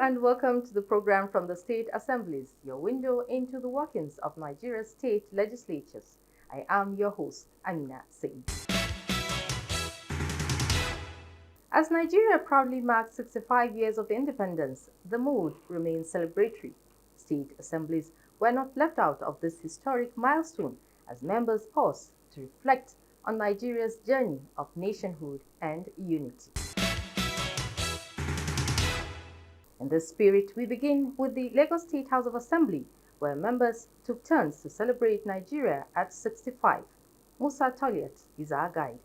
and welcome to the program from the State Assemblies, your window into the workings of Nigeria's state legislatures. I am your host, Amina Singh. As Nigeria proudly marks 65 years of independence, the mood remains celebratory. State assemblies were not left out of this historic milestone as members pause to reflect on Nigeria's journey of nationhood and unity. In this spirit, we begin with the Lagos State House of Assembly, where members took turns to celebrate Nigeria at 65. Musa Toliat is our guide.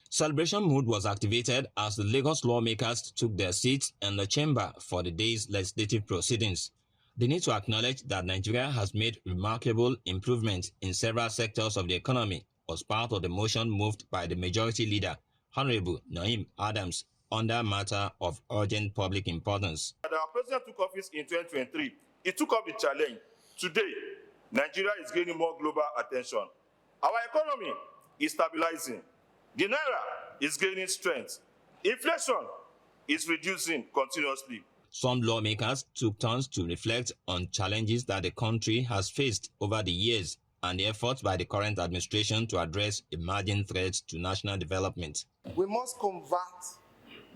Celebration mood was activated as the Lagos lawmakers took their seats in the chamber for the day's legislative proceedings. They need to acknowledge that Nigeria has made remarkable improvements in several sectors of the economy was part of the motion moved by the majority leader, Honorable Naim Adams, under matter of urgent public importance. Our president took office in 2023. He took up the challenge. Today, Nigeria is gaining more global attention. Our economy is stabilizing. The naira is gaining strength. Inflation is reducing continuously. Some lawmakers took turns to reflect on challenges that the country has faced over the years and the efforts by the current administration to address emerging threats to national development. We must convert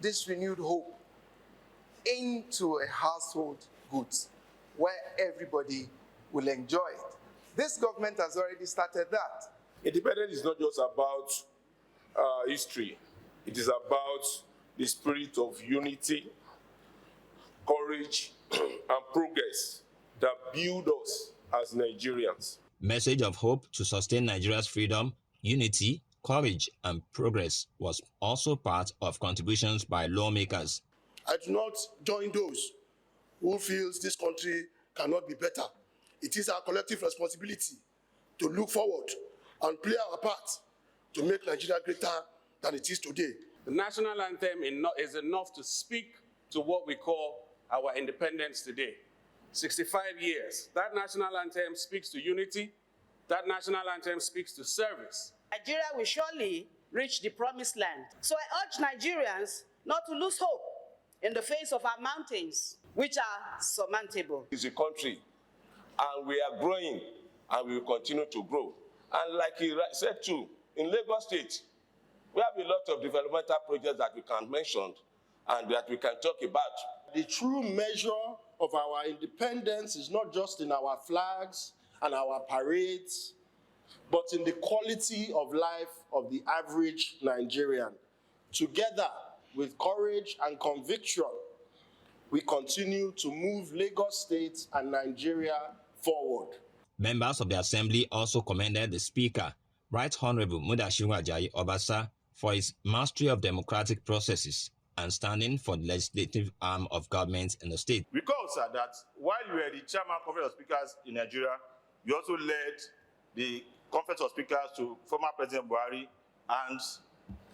this renewed hope into a household goods where everybody will enjoy it. This government has already started that. Independence is not just about history. It is about the spirit of unity, courage, and progress that build us as Nigerians. Message of hope to sustain Nigeria's freedom, unity, courage, and progress was also part of contributions by lawmakers. I do not join those who feel this country cannot be better. It is our collective responsibility to look forward and play our part to make Nigeria greater than it is today. The national anthem is enough to speak to what we call our independence today. 65 years. That national anthem speaks to unity. That national anthem speaks to service. Nigeria will surely reach the promised land. So I urge Nigerians not to lose hope in the face of our mountains, which are surmountable. It's a country, and we are growing, and we will continue to grow. And like he said too, in Lagos State, we have a lot of developmental projects that we can mention and that we can talk about. The true measure of our independence is not just in our flags and our parades, but in the quality of life of the average Nigerian. Together with courage and conviction, we continue to move Lagos State and Nigeria forward. Members of the Assembly also commended the Speaker, Right Honorable Mudashiru Ajayi Obasa, for his mastery of democratic processes and standing for the legislative arm of government in the state. Because that while you were the chairman of Conference of Speakers in Nigeria, you also led the Conference of Speakers to former President Buhari, and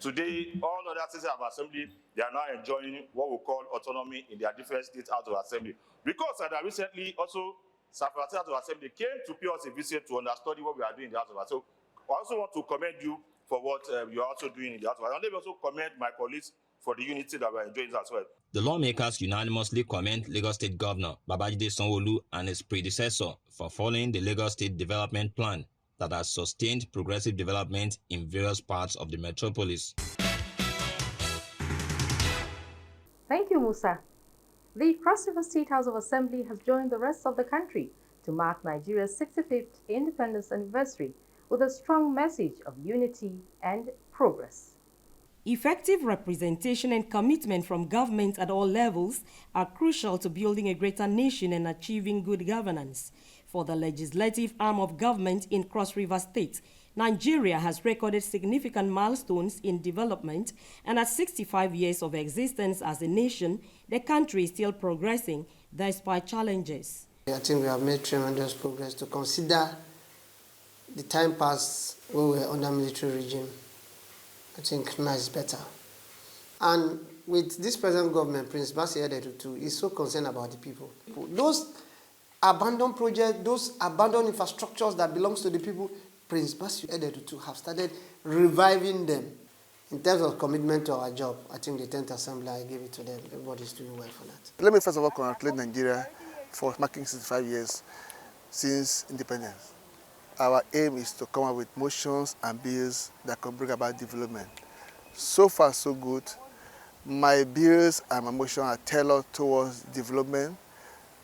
today all other citizens of Assembly, they are now enjoying what we call autonomy in their different states out of Assembly. Because that recently also, Safety House of Assembly came to pay us a visit to understudy what we are doing in the House of Assembly. So I also want to commend you for what you are also doing in the House of Assembly. And let me also commend my colleagues for the unity that we are enjoying as well. The lawmakers unanimously commend Lagos State Governor Babajide Sanwo-Olu and his predecessor for following the Lagos State Development Plan that has sustained progressive development in various parts of the metropolis. Thank you, Musa. The Cross River State House of Assembly has joined the rest of the country to mark Nigeria's 65th independence anniversary with a strong message of unity and progress. Effective representation and commitment from government at all levels are crucial to building a greater nation and achieving good governance. For the legislative arm of government in Cross River State, Nigeria has recorded significant milestones in development, and at 65 years of existence as a nation, the country is still progressing despite challenges. I think we have made tremendous progress to consider the time past when we were under military regime. I think now is better. And with this present government, Prince Bassey Edetutu is so concerned about the people. Those abandoned projects, those abandoned infrastructures that belongs to the people, Prince Bassey Edetutu have started reviving them In terms of commitment to our job, I think the 10th Assembly, I give it to them. Everybody's doing well for that. Let me first of all congratulate Nigeria for marking 65 years since independence. Our aim is to come up with motions and bills that can bring about development. So far, so good. My bills and my motion are tailored towards development,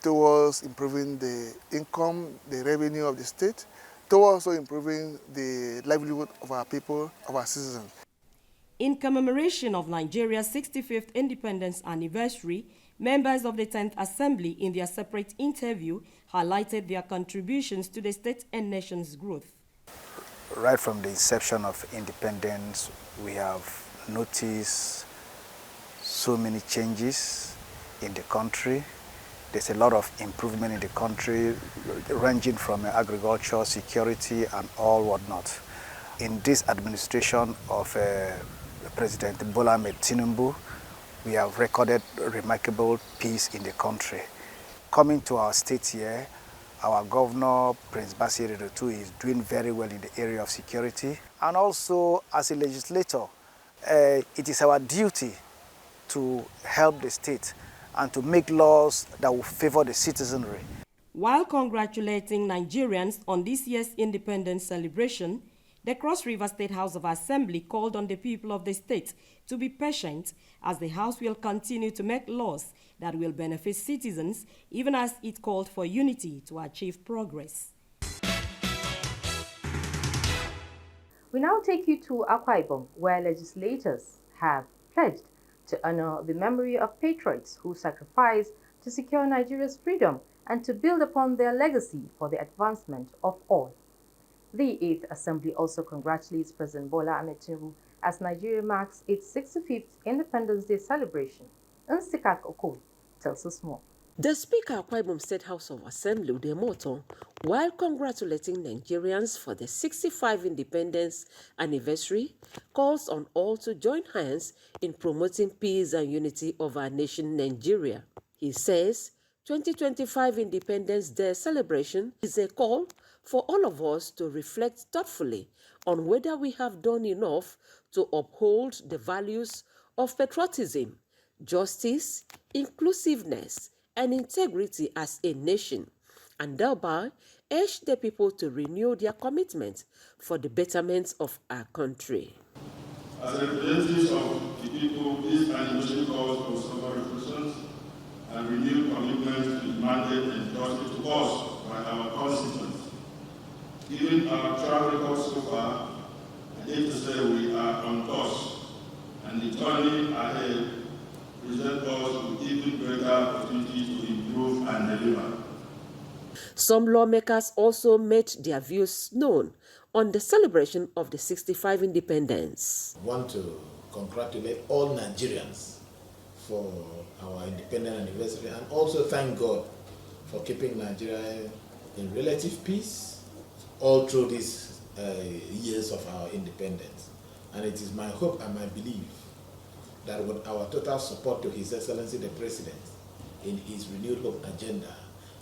towards improving the income, the revenue of the state, towards also improving the livelihood of our people, of our citizens. In commemoration of Nigeria's 65th independence anniversary, members of the 10th Assembly in their separate interview highlighted their contributions to the state and nation's growth. Right from the inception of independence, we have noticed so many changes in the country. There's a lot of improvement in the country, ranging from agriculture, security, and all whatnot. In this administration of President Bola Ahmed Tinubu, we have recorded remarkable peace in the country. Coming to our state here, our governor, Prince Basir Irutu, is doing very well in the area of security. And also, as a legislator, it is our duty to help the state and to make laws that will favor the citizenry. While congratulating Nigerians on this year's independence celebration, the Cross River State House of Assembly called on the people of the state to be patient as the House will continue to make laws that will benefit citizens, even as it called for unity to achieve progress. We now take you to Akwa Ibom, where legislators have pledged to honor the memory of patriots who sacrificed to secure Nigeria's freedom and to build upon their legacy for the advancement of all. The 8th Assembly also congratulates President Bola Ahmed Tinubu as Nigeria marks its 65th Independence Day celebration. Nsikak Okon tells us more. The Speaker of Akwa Ibom State House of Assembly, Udemoto, while congratulating Nigerians for the 65th independence anniversary, calls on all to join hands in promoting peace and unity of our nation, Nigeria. He says, 2025 Independence Day celebration is a call for all of us to reflect thoughtfully on whether we have done enough to uphold the values of patriotism, justice, inclusiveness, and integrity as a nation, and thereby urge the people to renew their commitment for the betterment of our country. As representatives of the people, this anniversary calls for sober reflections and renewed commitment to the mandate entrusted to us by our constituents. Given our track record so far, I hate to say we are on course, and the journey ahead presents us with even greater opportunities to improve and deliver. Some lawmakers also made their views known on the celebration of the 65th independence. I want to congratulate all Nigerians for our independence anniversary and also thank God for keeping Nigeria in relative peace all through these years of our independence. And it is my hope and my belief that with our total support to His Excellency the President in his renewed hope agenda,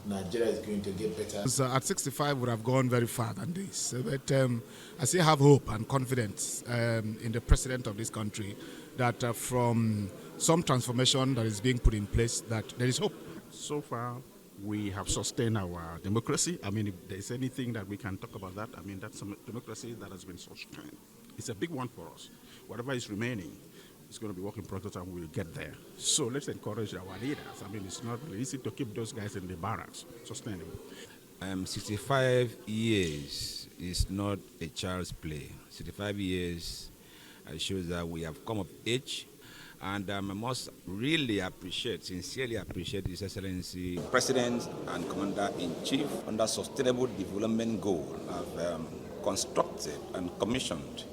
Nigeria is going to get better. So at 65, we would have gone very far than this. But I still have hope and confidence in the President of this country that from some transformation that is being put in place, that there is hope. So far, we have sustained our democracy. I mean, if there's anything that we can talk about that, I mean, that's a democracy that has been sustained. It's a big one for us. Whatever is remaining, it's going to be work in progress and we'll get there. So let's encourage our leaders. I mean, it's not really easy to keep those guys in the barracks, sustainable. 65 years is not a child's play. 65 years shows that we have come of age. And I must really sincerely appreciate His Excellency President and Commander-in-Chief under Sustainable Development Goal have constructed and commissioned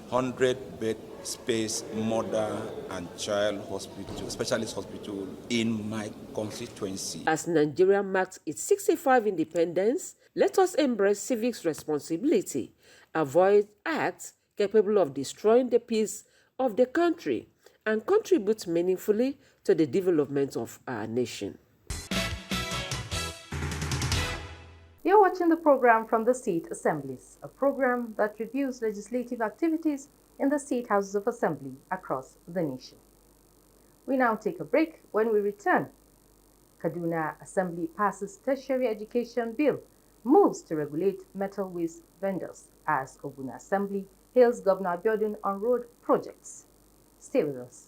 100-bed space mother and child hospital, specialist hospital in my constituency. As Nigeria marks its 65th independence, let us embrace civic responsibility, avoid acts capable of destroying the peace of the country, and contribute meaningfully to the development of our nation. You're watching the program from the State Assemblies, a program that reviews legislative activities in the state houses of assembly across the nation. We now take a break. When we return, Kaduna Assembly passes tertiary education bill, moves to regulate metal waste vendors as Obuna Assembly hails Governor Abiodun on road projects. Stay with us.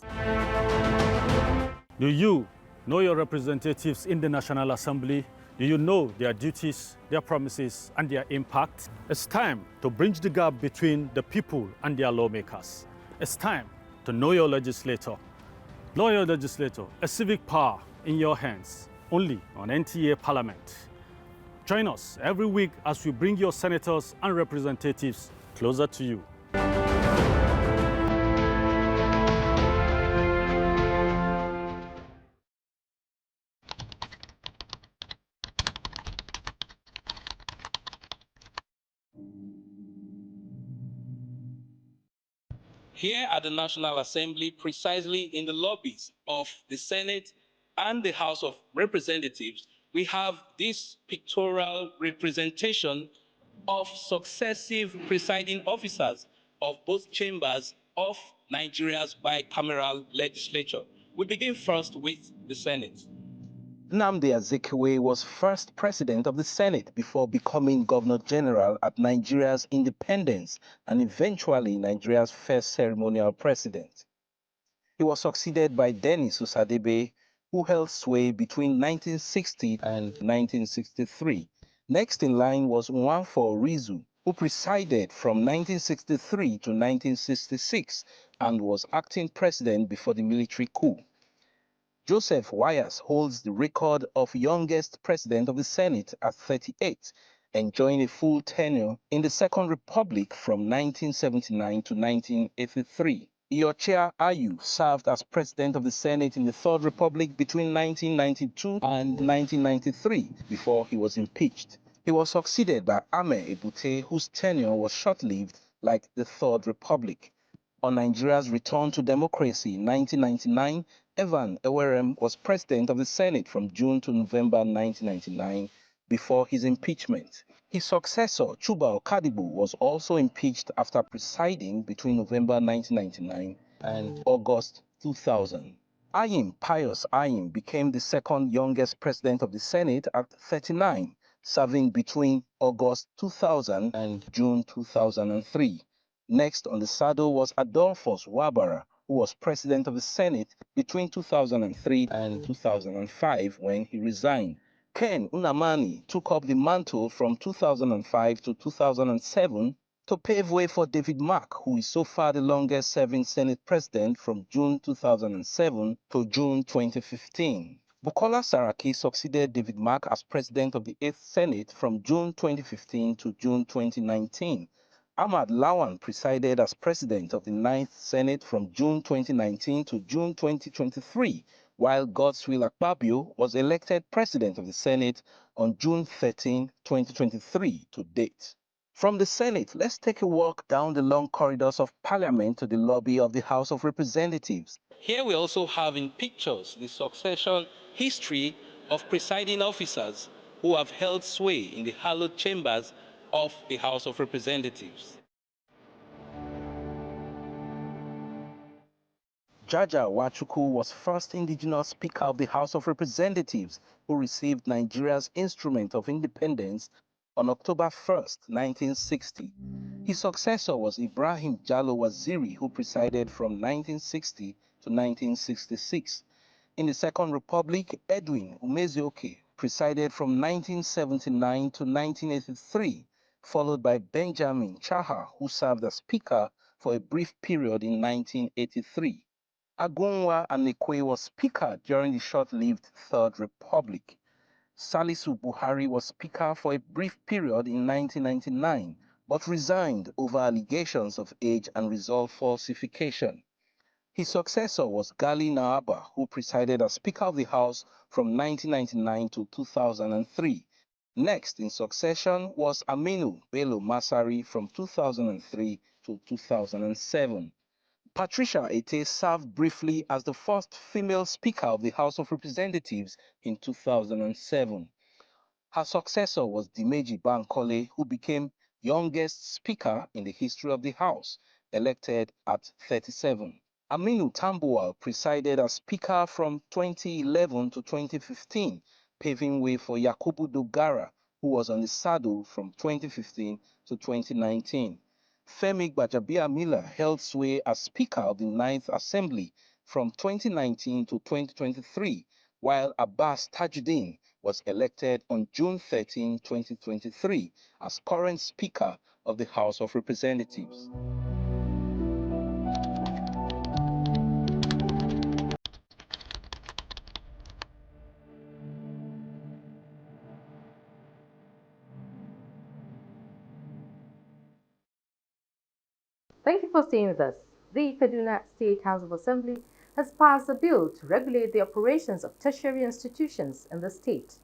Do you know your representatives in the National Assembly? Do you know their duties, their promises, and their impact? It's time to bridge the gap between the people and their lawmakers. It's time to know your legislator. Know your legislator, a civic power in your hands, only on NTA Parliament. Join us every week as we bring your senators and representatives closer to you. Here at the National Assembly, precisely in the lobbies of the Senate and the House of Representatives, we have this pictorial representation of successive presiding officers of both chambers of Nigeria's bicameral legislature. We begin first with the Senate. Nnamdi Azikiwe was first president of the Senate before becoming Governor General at Nigeria's independence and eventually Nigeria's first ceremonial president. He was succeeded by Dennis Usadebe, who held sway between 1960 and 1963. Next in line was Nwankwo Rizu, who presided from 1963 to 1966 and was acting president before the military coup. Joseph Wyas holds the record of youngest president of the Senate at 38, enjoying a full tenure in the Second Republic from 1979 to 1983. Iochia Ayu served as president of the Senate in the Third Republic between 1992 and 1993 before he was impeached. He was succeeded by Ame Ebute, whose tenure was short-lived like the Third Republic. On Nigeria's return to democracy in 1999, Evan Ewerem was president of the Senate from June to November 1999 before his impeachment. His successor, Chuba Okadibu, was also impeached after presiding between November 1999 and August 2000. Ayim Pius Ayim became the second youngest president of the Senate at 39, serving between August 2000 and June 2003. Next on the saddle was Adolphus Wabara, who was president of the Senate between 2003 and 2005 when he resigned. Ken Unamani took up the mantle from 2005 to 2007 to pave way for David Mark, who is so far the longest-serving Senate president from June 2007 to June 2015. Bukola Saraki succeeded David Mark as president of the 8th Senate from June 2015 to June 2019. Ahmad Lawan presided as president of the 9th Senate from June 2019 to June 2023, while Godswill Akpabio was elected president of the Senate on June 13, 2023 to date. From the Senate, let's take a walk down the long corridors of Parliament to the lobby of the House of Representatives. Here we also have in pictures the succession history of presiding officers who have held sway in the hallowed chambers of the House of Representatives. Jaja Wachukwu was first indigenous Speaker of the House of Representatives who received Nigeria's Instrument of Independence on October 1, 1960. His successor was Ibrahim Jallo Waziri, who presided from 1960 to 1966. In the Second Republic, Edwin Umezioke presided from 1979 to 1983, followed by Benjamin Chaha, who served as Speaker for a brief period in 1983. Agunwa Anekwe was Speaker during the short-lived Third Republic. Salisu Buhari was Speaker for a brief period in 1999, but resigned over allegations of age and result falsification. His successor was Gali Naaba, who presided as Speaker of the House from 1999 to 2003. Next in succession was Aminu Bello Masari from 2003 to 2007. Patricia Ete served briefly as the first female Speaker of the House of Representatives in 2007. Her successor was Dimeji Bankole, who became youngest Speaker in the history of the House. elected at 37. Aminu Tambuwal presided as Speaker from 2011 to 2015, paving way for Yakubu Dogara, who was on the saddle from 2015 to 2019. Femi Gbajabiamila held sway as Speaker of the Ninth Assembly from 2019 to 2023, while Abbas Tajuddin was elected on June 13, 2023, as current Speaker of the House of Representatives. Thank you for staying with us. The Kaduna State House of Assembly has passed a bill to regulate the operations of tertiary institutions in the state.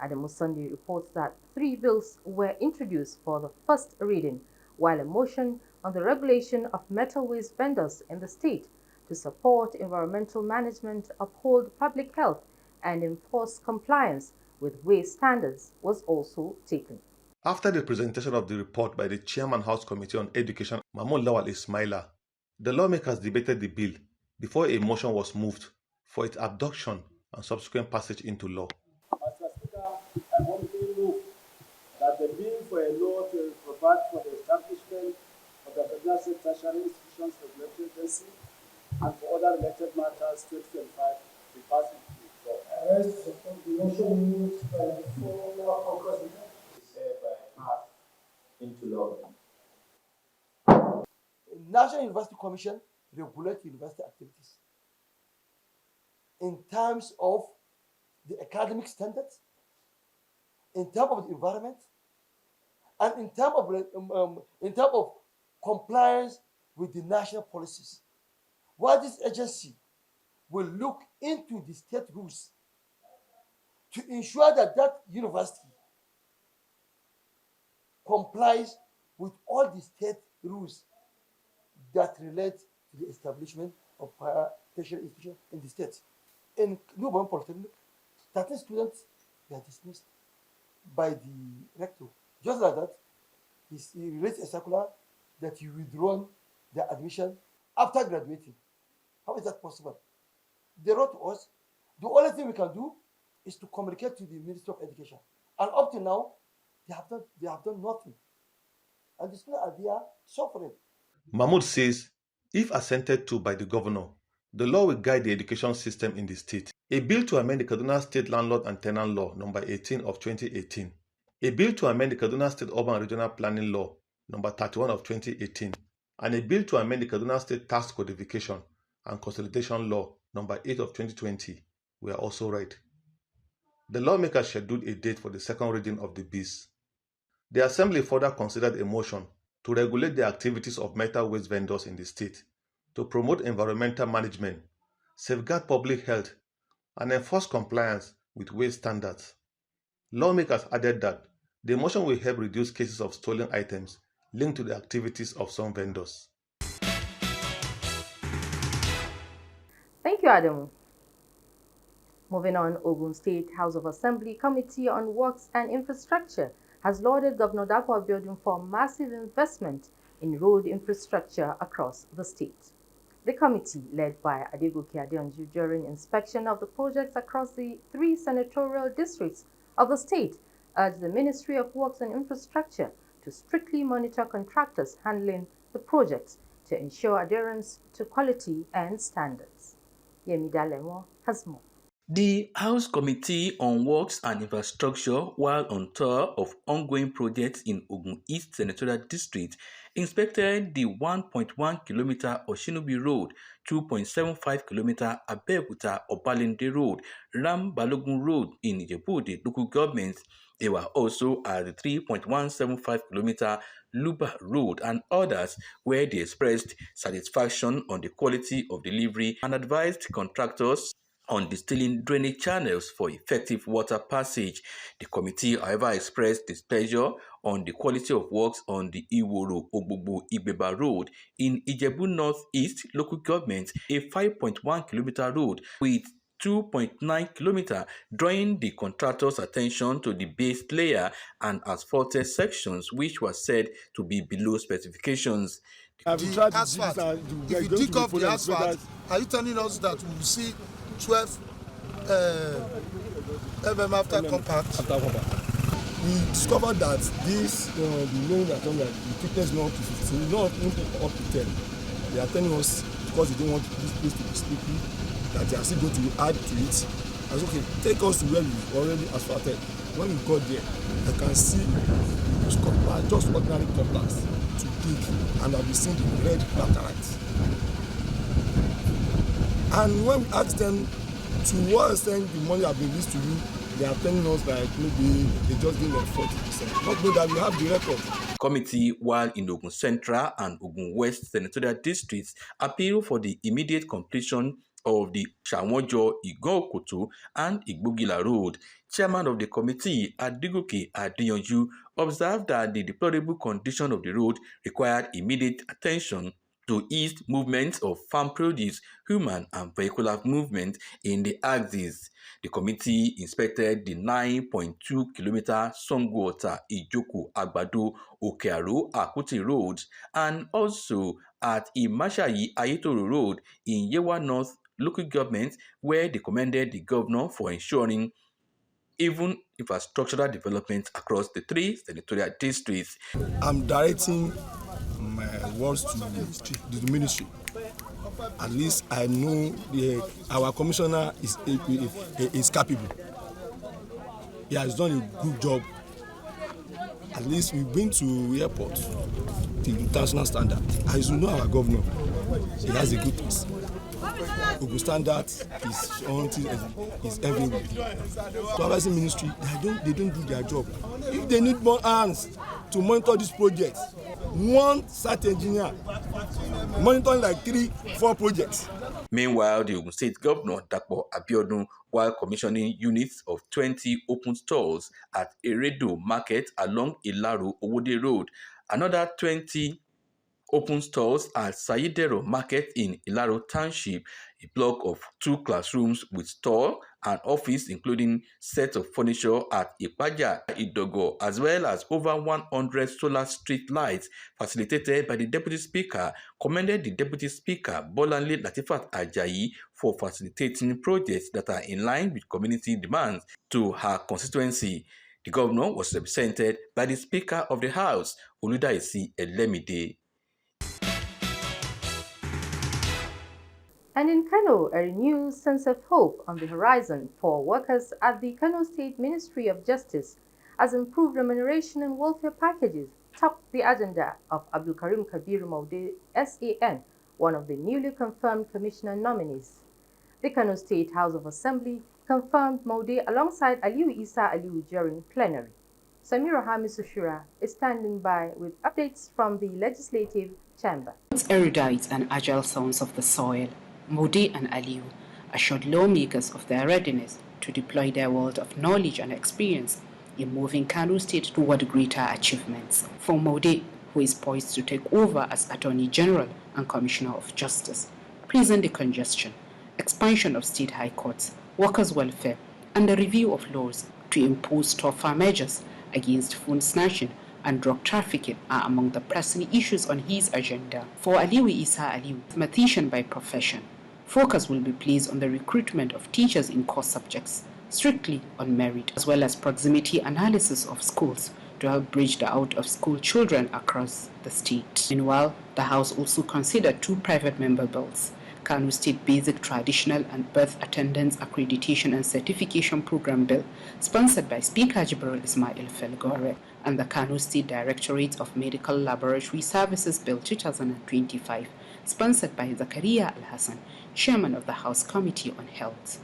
Adamu Sunday reports that 3 bills were introduced for the first reading, while a motion on the regulation of metal waste vendors in the state to support environmental management, uphold public health, and enforce compliance with waste standards was also taken. After the presentation of the report by the Chairman House Committee on Education, Mahmoud Lawal Ismaila, the lawmakers debated the bill before a motion was moved for its adoption and subsequent passage into law. Mr. Speaker, I humbly move that the bill for a law to provide for the establishment of the Kaduna State Tertiary Institutions Regulatory Agency and for other related matters 2025 be passed into law. I rise to support the motion moved by the former Congress leader. Into law. The National University Commission regulates university activities in terms of the academic standards, in terms of the environment, and in terms of compliance with the national policies. While this agency will look into the state rules to ensure that that university complies with all the state rules that relate to the establishment of higher tertiary institutions in the state. In Newborn Polytechnic, 13 students were dismissed by the rector. Just like that, he released a circular that he withdrawn their admission after graduating. How is that possible? They wrote to us, the only thing we can do is to communicate to the Ministry of Education. And up to now, they have done nothing. And the students are there suffering. Mahmoud says, if assented to by the governor, the law will guide the education system in the state. A bill to amend the Kaduna State Landlord and Tenant Law number 18 of 2018. A bill to amend the Kaduna State Urban and Regional Planning Law number 31 of 2018. And a bill to amend the Kaduna State Tax Codification and Consolidation Law number 8 of 2020 were also read. The lawmakers scheduled a date for the second reading of the bills. The Assembly further considered a motion to regulate the activities of metal waste vendors in the state, to promote environmental management, safeguard public health, and enforce compliance with waste standards. Lawmakers added that the motion will help reduce cases of stolen items linked to the activities of some vendors. Thank you, Adamu. Moving on, Ogun State House of Assembly Committee on Works and Infrastructure has lauded Governor Dapo Abiodun for massive investment in road infrastructure across the state. The committee, led by Adegoke Adeonju, during inspection of the projects across the 3 senatorial districts of the state, urged the Ministry of Works and Infrastructure to strictly monitor contractors handling the projects to ensure adherence to quality and standards. Yemi Dalemo has more. The House Committee on Works and Infrastructure, while on tour of ongoing projects in Ogun East Senatorial District, inspected the 1.1 km Oshinubi Road, 2.75 km Abeokuta Obalende Road, Ram Balogun Road in Ijebu-Ode local government. They were also at the 3.175 km Luba Road and others, where they expressed satisfaction on the quality of delivery and advised contractors on distilling drainage channels for effective water passage. The committee, however, expressed displeasure on the quality of works on the Iworo Ogbogbo Ibeba Road in Ijebu North East local government, a 5.1 km road with 2.9 km, drawing the contractor's attention to the base layer and asphalted sections which were said to be below specifications. The asphalt. If you dig off the asphalt, are you telling us that we will see 12 after compact? We discovered that this, the main atom, the thickness not up to 15, not up to 10. They are telling us because they don't want this place to be slippery, that they are still going to add to it. I said, okay, take us to where we already asphalted. When we got there, I can see just ordinary cutlass to dig, and I've been seeing the red laterite. And when we asked them to what extent the money have been released to you, they are telling us that maybe they just give us 40%. Not know that we have the record. Committee, while in Ogun Central and Ogun West senatorial districts, appeal for the immediate completion of the Shawojo, Igokoto, and Igbogila Road. Chairman of the committee, Adigoke Adiyonju, observed that the deplorable condition of the road required immediate attention to ease movement of farm produce, human and vehicular movement in the axis. The committee inspected the 9.2-kilometer Songwater, Ijoku, Agbado, Okearo, Akuti roads, and also at Imashayi Ayetoro Road in Yewa North local government, where they commended the governor for ensuring even infrastructural development across the 3 senatorial districts. I'm directing my words to the ministry. At least I know our commissioner is capable. He has done a good job. At least we've been to airport, the international standard. As you know, our governor, he has a good place. Ogun standard is everywhere. Supervising ministry, they don't do their job. If they need more hands to monitor this project, one site engineer monitoring like 3-4 projects. Meanwhile, the Ogun State Governor, Dapo Abiodun, while commissioning units of 20 open stalls at Eredo Market along Ilaro Owode Road, another 20 open stalls at Sayidero Market in Ilaro Township, a block of 2 classrooms with store and office, including set of furniture at Ipaja, Idogo, as well as over 100 solar street lights facilitated by the Deputy Speaker, commended the Deputy Speaker, Bolanle Latifat Ajayi, for facilitating projects that are in line with community demands to her constituency. The governor was represented by the Speaker of the House, Oludaisi Elemide. And in Kano, a renewed sense of hope on the horizon for workers at the Kano State Ministry of Justice as improved remuneration and welfare packages topped the agenda of Abdul Karim Kabir Maude SAN, one of the newly confirmed commissioner nominees. The Kano State House of Assembly confirmed Maude alongside Aliu Isa Aliu during plenary. Samira Hamisu Shura is standing by with updates from the Legislative Chamber. Erudite and agile sons of the soil, Modi and Aliu assured lawmakers of their readiness to deploy their wealth of knowledge and experience in moving Kano State toward greater achievements. For Modi, who is poised to take over as Attorney General and Commissioner of Justice, praising the congestion, expansion of state high courts, workers' welfare, and the review of laws to impose tougher measures against phone snatching and drug trafficking are among the pressing issues on his agenda. For Aliu Isa Aliu, mathematician by profession, focus will be placed on the recruitment of teachers in core subjects, strictly on merit, as well as proximity analysis of schools to help bridge the out-of-school children across the state. Meanwhile, the House also considered 2 private member bills: Kano State Basic Traditional and Birth Attendance Accreditation and Certification Program Bill, sponsored by Speaker Jibril Ismail Felgore, and the Kano State Directorate of Medical Laboratory Services Bill 2025, sponsored by Zakaria Al-Hassan, Chairman of the House Committee on Health.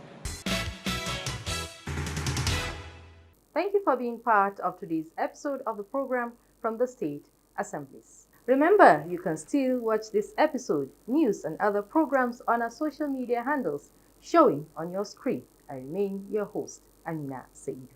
Thank you for being part of today's episode of the program from the State Assemblies. Remember, you can still watch this episode, news and other programs on our social media handles showing on your screen. I remain your host, Amina Said.